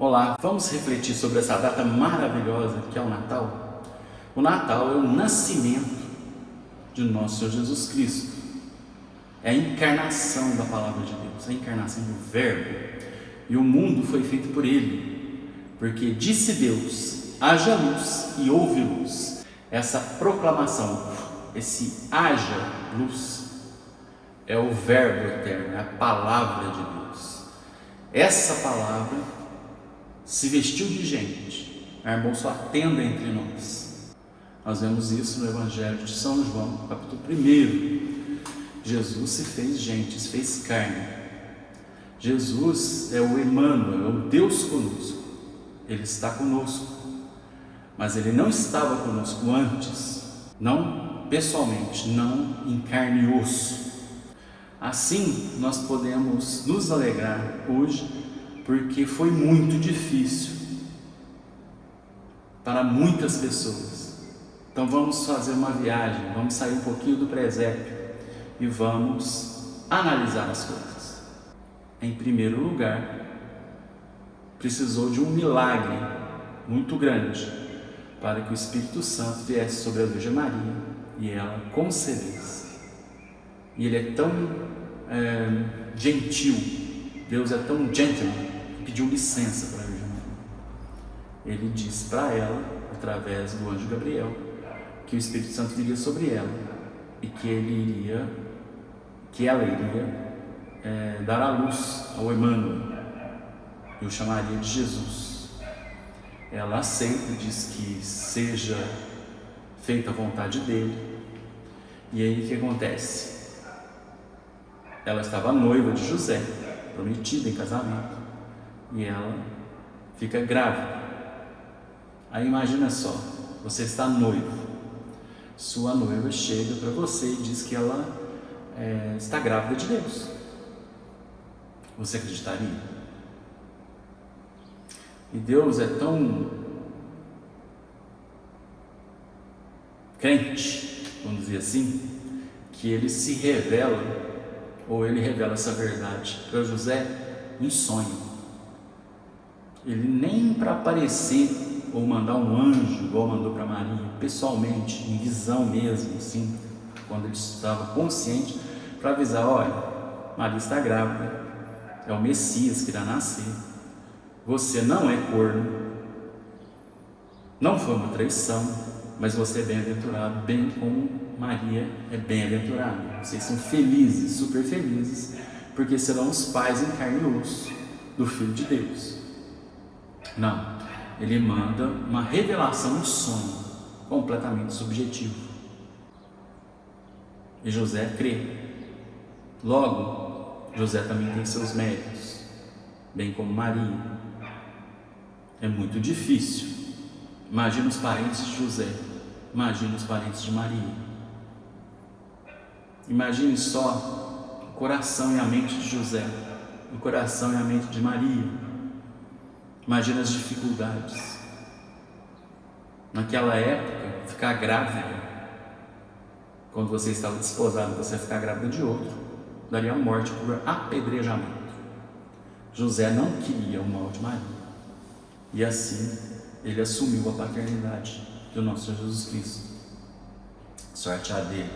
Olá, vamos refletir sobre essa data maravilhosa que é o Natal? O Natal é o nascimento de nosso Senhor Jesus Cristo. É a encarnação da palavra de Deus, a encarnação do Verbo. E o mundo foi feito por Ele, porque disse Deus: haja luz e houve luz. Essa proclamação, esse haja luz, é o Verbo eterno, é a palavra de Deus. Essa palavra se vestiu de gente, armou sua tenda entre nós. Nós vemos isso no Evangelho de São João, capítulo 1. Jesus se fez gente, se fez carne. Jesus é o Emmanuel, é o Deus conosco. Ele está conosco, mas Ele não estava conosco antes, não pessoalmente, não em carne e osso. Assim, nós podemos nos alegrar hoje, porque foi muito difícil para muitas pessoas. Então vamos fazer uma viagem, vamos sair um pouquinho do presépio e vamos analisar as coisas. Em primeiro lugar, precisou de um milagre muito grande para que o Espírito Santo viesse sobre a Virgem Maria e ela concebesse. E Ele é tão gentil, Deus é tão gentleman, pediu licença para a Virgem Maria. Ele disse para ela, através do anjo Gabriel, que o Espírito Santo viria sobre ela e que ela iria dar à luz ao Emmanuel e o chamaria de Jesus. Ela aceita, diz que seja feita a vontade dele. E aí o que acontece? Ela estava noiva de José, prometida em casamento, e ela fica grávida. Aí imagina só, você está noivo, sua noiva chega para você e diz que ela está grávida de Deus. Você acreditaria? E Deus é tão crente, vamos dizer assim, que Ele se revela, ou Ele revela essa verdade para José em sonho. Ele nem para aparecer ou mandar um anjo, igual mandou para Maria, pessoalmente, em visão mesmo, assim, quando ele estava consciente, para avisar: olha, Maria está grávida, é o Messias que irá nascer, você não é corno, não foi uma traição, mas você é bem-aventurado, bem como Maria é bem-aventurada. Vocês são felizes, super felizes, porque serão os pais em carne e osso do Filho de Deus. Não, Ele manda uma revelação em sonho, completamente subjetivo. E José crê. Logo, José também tem seus méritos, bem como Maria. É muito difícil. Imagina os parentes de José, imagina os parentes de Maria. Imagine só o coração e a mente de José, o coração e a mente de Maria. Imagina as dificuldades. Naquela época, ficar grávida, quando você estava desposado, você ficar grávida de outro, daria morte por apedrejamento. José não queria o mal de Maria. E assim, ele assumiu a paternidade do nosso Senhor Jesus Cristo. Sorte a dele.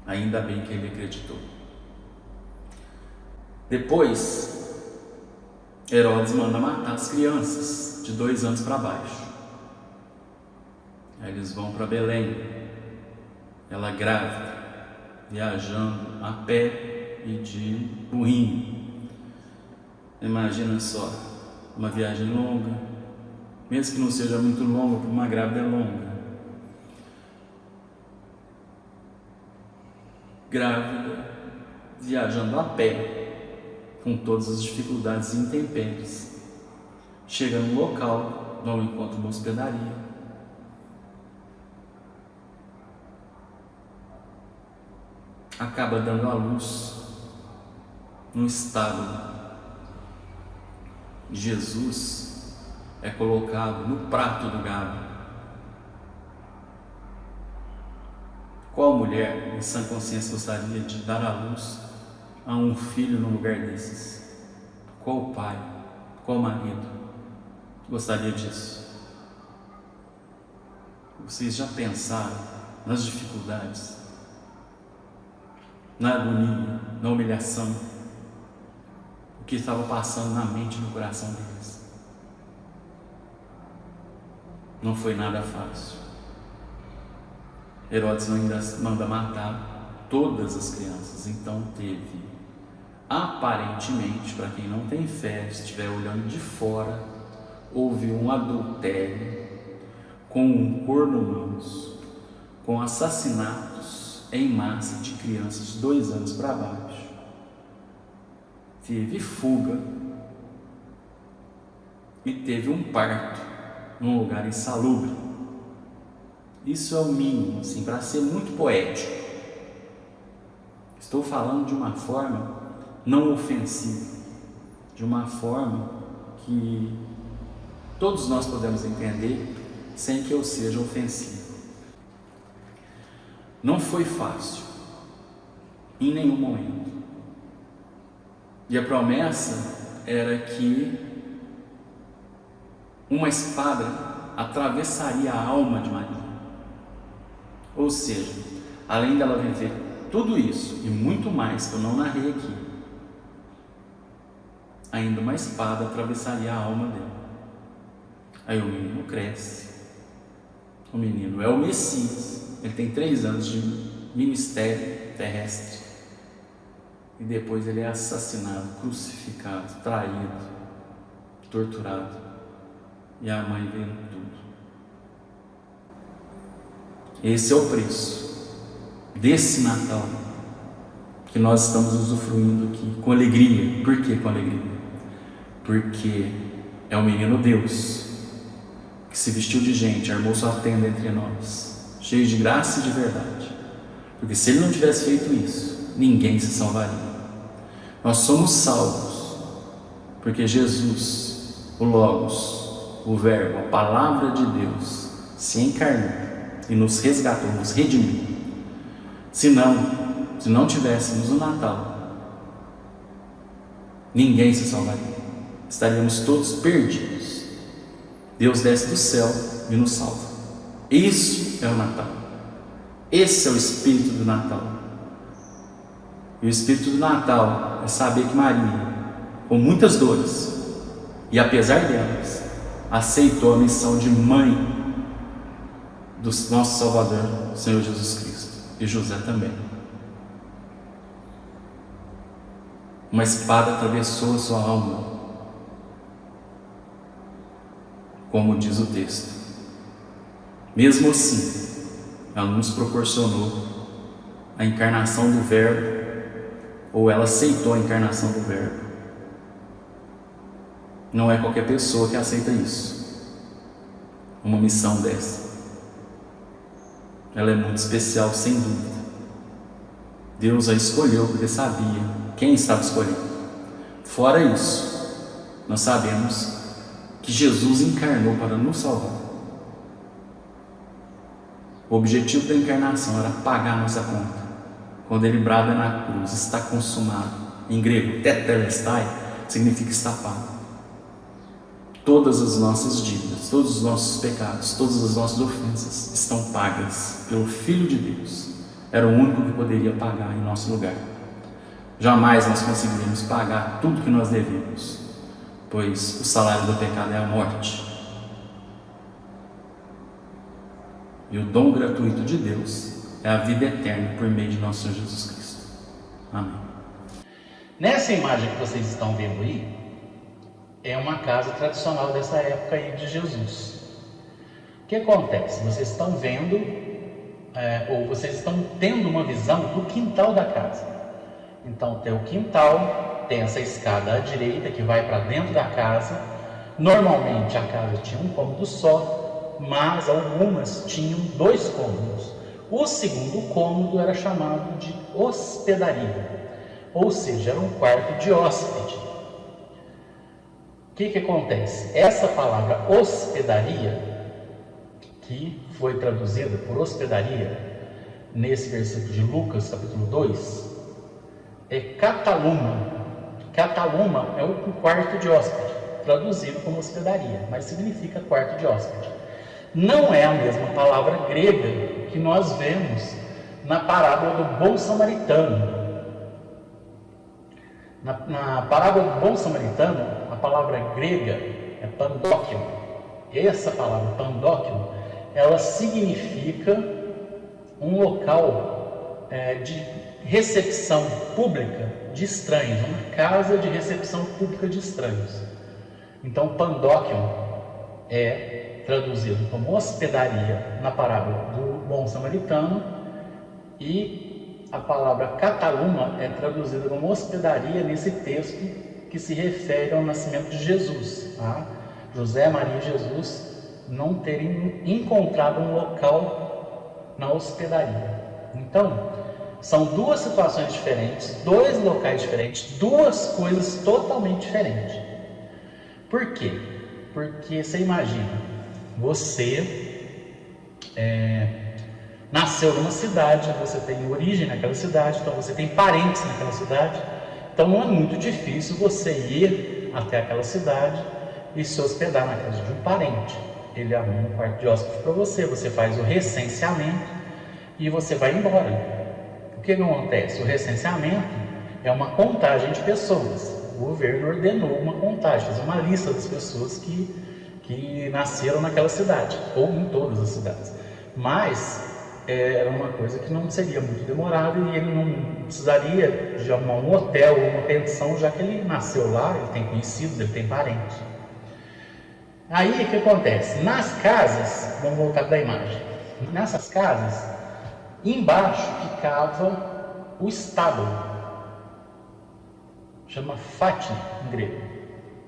Ainda bem que ele acreditou. Depois, Herodes manda matar as crianças de 2 anos para baixo. Aí eles vão para Belém, ela grávida, viajando a pé e de burrinho. Imagina só, uma viagem longa, mesmo que não seja muito longa, para uma grávida é longa. Grávida, viajando a pé, com todas as dificuldades e intempéries. Chega no local, não encontra uma hospedaria. Acaba dando à luz num estábulo. Jesus é colocado no prato do gado. Qual mulher em sã consciência gostaria de dar à luz a um filho num lugar desses? Qual pai? qual marido gostaria disso? Vocês já pensaram nas dificuldades, na agonia, na humilhação, o que estava passando na mente e no coração deles? Não foi nada fácil. Herodes ainda manda matar todas as crianças, então teve, aparentemente, para quem não tem fé, se estiver olhando de fora, houve um adultério com um corno manso, com assassinatos em massa de crianças de 2 anos para baixo. Teve fuga e teve um parto num lugar insalubre. Isso é o mínimo, assim, para ser muito poético. Estou falando de uma forma não ofensiva, de uma forma que todos nós podemos entender sem que eu seja ofensivo. Não foi fácil, em nenhum momento. E a promessa era que uma espada atravessaria a alma de Maria. Ou seja, além dela viver tudo isso e muito mais que eu não narrei aqui, ainda uma espada atravessaria a alma dela. Aí o menino cresce, o menino é o Messias, ele tem 3 anos de ministério terrestre, e depois ele é assassinado, crucificado, traído, torturado, e a mãe vendo tudo. Esse é o preço desse Natal que nós estamos usufruindo aqui com alegria. Por que com alegria? Porque é o menino Deus que se vestiu de gente, armou sua tenda entre nós, cheio de graça e de verdade. Porque se ele não tivesse feito isso, ninguém se salvaria. Nós somos salvos porque Jesus, o Logos, o Verbo, a Palavra de Deus, se encarnou e nos resgatou, nos redimiu. Se não tivéssemos o Natal, ninguém se salvaria. Estaríamos todos perdidos. Deus desce do céu e nos salva. Isso é o Natal. Esse é o espírito do Natal. E o espírito do Natal é saber que Maria, com muitas dores, e apesar delas, aceitou a missão de mãe do nosso Salvador, o Senhor Jesus Cristo, e José também. Uma espada atravessou a sua alma, como diz o texto. Mesmo assim, ela nos proporcionou a encarnação do Verbo, ou ela aceitou a encarnação do Verbo. Não é qualquer pessoa que aceita isso, uma missão dessa. Ela é muito especial, sem dúvida. Deus a escolheu porque sabia quem estava escolhendo. Fora isso, nós sabemos que Jesus encarnou para nos salvar. O objetivo da encarnação era pagar a nossa conta. Quando ele brada na cruz, está consumado. Em grego, tetelestai, significa está pago. Todas as nossas dívidas, todos os nossos pecados, todas as nossas ofensas estão pagas pelo Filho de Deus. Era o único que poderia pagar em nosso lugar. Jamais nós conseguiríamos pagar tudo que nós devemos, pois o salário do pecado é a morte. E o dom gratuito de Deus é a vida eterna por meio de nosso Senhor Jesus Cristo. Amém. Nessa imagem que vocês estão vendo aí, é uma casa tradicional dessa época aí de Jesus. O que acontece? Vocês estão vendo, ou vocês estão tendo uma visão do quintal da casa. Então tem o quintal, tem essa escada à direita que vai para dentro da casa. Normalmente a casa tinha um cômodo só, mas algumas tinham 2 cômodos. O segundo cômodo era chamado de hospedaria, ou seja, era um quarto de hóspede. O que acontece? Essa palavra hospedaria, que foi traduzida por hospedaria nesse versículo de Lucas capítulo 2, é cataluma. Cataluma é um quarto de hóspede. traduzido como hospedaria, mas significa quarto de hóspede. Não é a mesma palavra grega que nós vemos na parábola do bom samaritano. Na parábola do bom samaritano, a palavra grega é pandóquion. Essa palavra pandóquion, ela significa um local de recepção pública de estranhos, uma casa de recepção pública de estranhos. Então, pandóquion é traduzido como hospedaria na parábola do bom samaritano, e a palavra cataluma é traduzida como hospedaria nesse texto que se refere ao nascimento de Jesus. Tá? José, Maria e Jesus não terem encontrado um local na hospedaria. Então, são duas situações diferentes, dois locais diferentes, duas coisas totalmente diferentes. Por quê? Porque você imagina, você nasceu numa cidade, você tem origem naquela cidade, então você tem parentes naquela cidade, então não é muito difícil você ir até aquela cidade e se hospedar na casa de um parente. Ele arruma um quarto de hóspede para você, você faz o recenseamento e você vai embora. O que acontece? O recenseamento é uma contagem de pessoas. O governo ordenou uma contagem, fazer uma lista das pessoas que nasceram naquela cidade, ou em todas as cidades. Mas era uma coisa que não seria muito demorado e ele não precisaria de arrumar um hotel ou uma pensão, já que ele nasceu lá, ele tem conhecidos, ele tem parentes. Aí o que acontece? Nas casas, vamos voltar da imagem, nessas casas, embaixo ficava o estábulo, chama fatne em grego.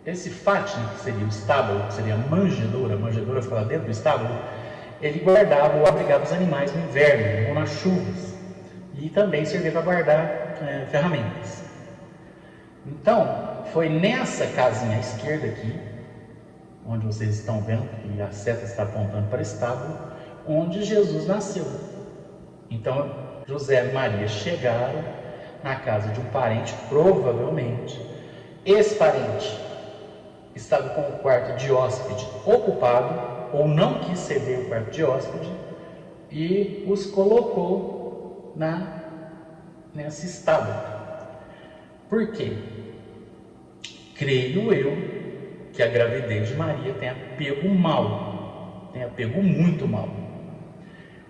Esse fatne, que seria o estábulo, que seria a manjedoura ficava dentro do estábulo, ele guardava ou abrigava os animais no inverno ou nas chuvas, e também servia para guardar ferramentas. Então, foi nessa casinha à esquerda aqui, onde vocês estão vendo que a seta está apontando para o estábulo, onde Jesus nasceu. Então, José e Maria chegaram na casa de um parente, provavelmente. Esse parente estava com o quarto de hóspede ocupado, ou não quis ceder o quarto de hóspede, e os colocou nesse estábulo. Por quê? Creio eu que a gravidez de Maria tenha pego mal, tenha pego muito mal.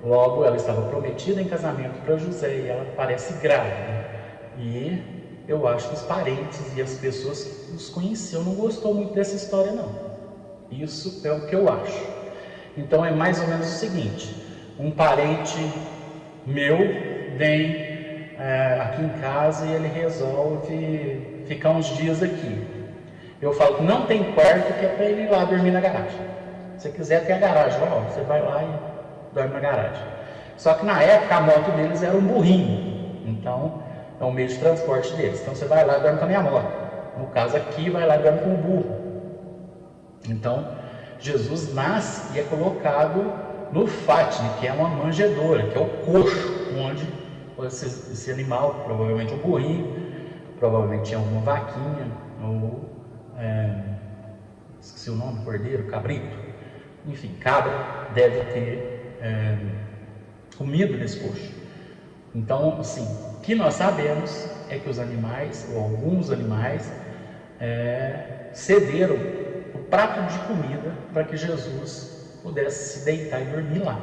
Logo, ela estava prometida em casamento para José e ela parece grávida. E eu acho que os parentes e as pessoas que os conheciam não gostou muito dessa história, não. Isso é o que eu acho. Então é mais ou menos o seguinte: um parente meu vem aqui em casa e ele resolve ficar uns dias aqui. Eu falo que não tem quarto, que é para ele ir lá dormir na garagem. Se você quiser, tem a garagem lá, você vai lá e dorme na garagem. Só que na época a moto deles era um burrinho, então é um meio de transporte deles. Então você vai lá e dorme com a minha moto. No caso aqui, vai lá e dorme com o burro. Então Jesus nasce e é colocado no fatne, que é uma manjedoura, que é o coxo, onde esse animal, provavelmente um burrinho, provavelmente tinha uma vaquinha, ou esqueci o nome, cordeiro, cabrito, enfim, cabra, deve ter comido nesse coxo. Então, assim, o que nós sabemos é que os animais, ou alguns animais, cederam o prato de comida para que Jesus pudesse se deitar e dormir lá.